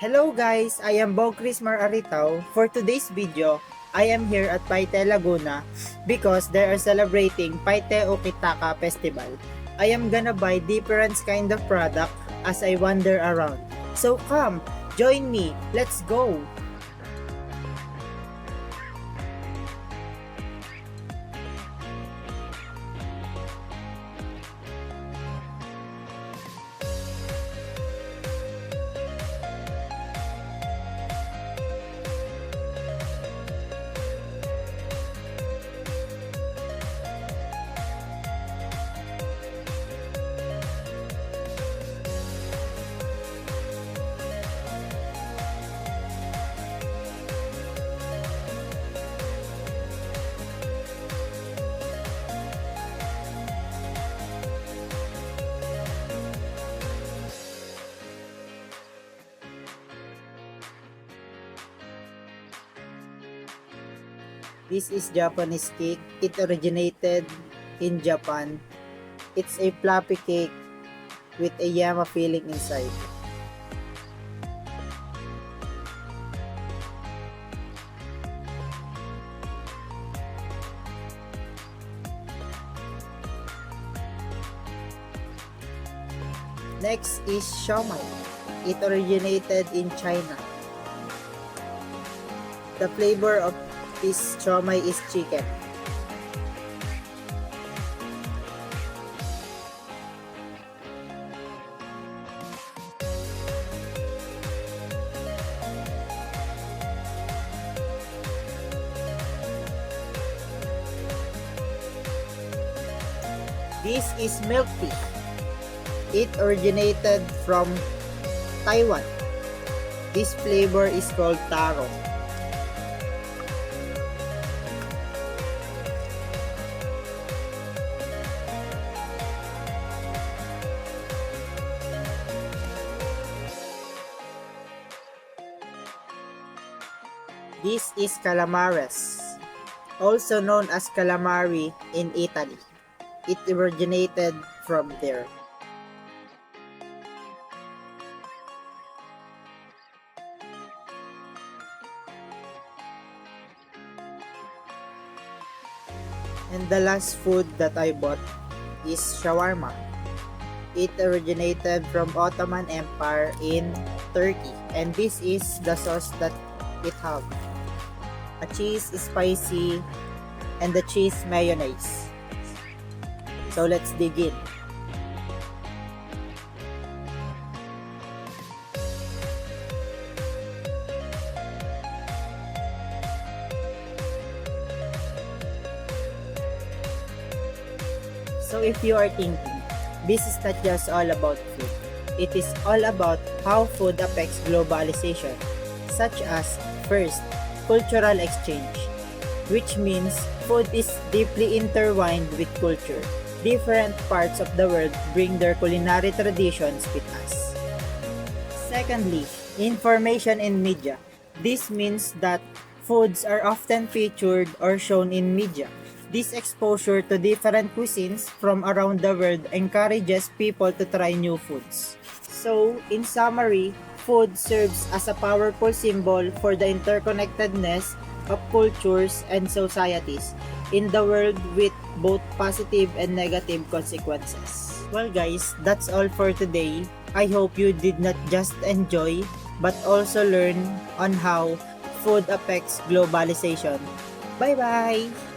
Hello guys, I am Bogris Mar-Aritao. For today's video, I am here at Paite, Laguna because they are celebrating Paite Okitaka Festival. I am gonna buy different kind of product as I wander around. So come, join me, let's go! This is Japanese cake. It originated in Japan. It's a fluffy cake with a yama filling inside. Next is siomai. It originated in China. The flavor of this siomai is chicken. This is milk tea. It originated from Taiwan. This flavor is called taro. This is calamares, also known as calamari in Italy. It originated from there. And the last food that I bought is shawarma. It originated from Ottoman Empire in Turkey, and this is the sauce that it has. A cheese spicy and the cheese mayonnaise. So let's dig in. So if you are thinking, this is not just all about food. It is all about how food affects globalization, such as first, cultural exchange, which means food is deeply intertwined with culture. Different parts of the world bring their culinary traditions with us. Secondly, information in media. This means that foods are often featured or shown in media. This exposure to different cuisines from around the world encourages people to try new foods. So, in summary, food serves as a powerful symbol for the interconnectedness of cultures and societies in the world with both positive and negative consequences. Well guys, that's all for today. I hope you did not just enjoy but also learn on how food affects globalization. Bye bye!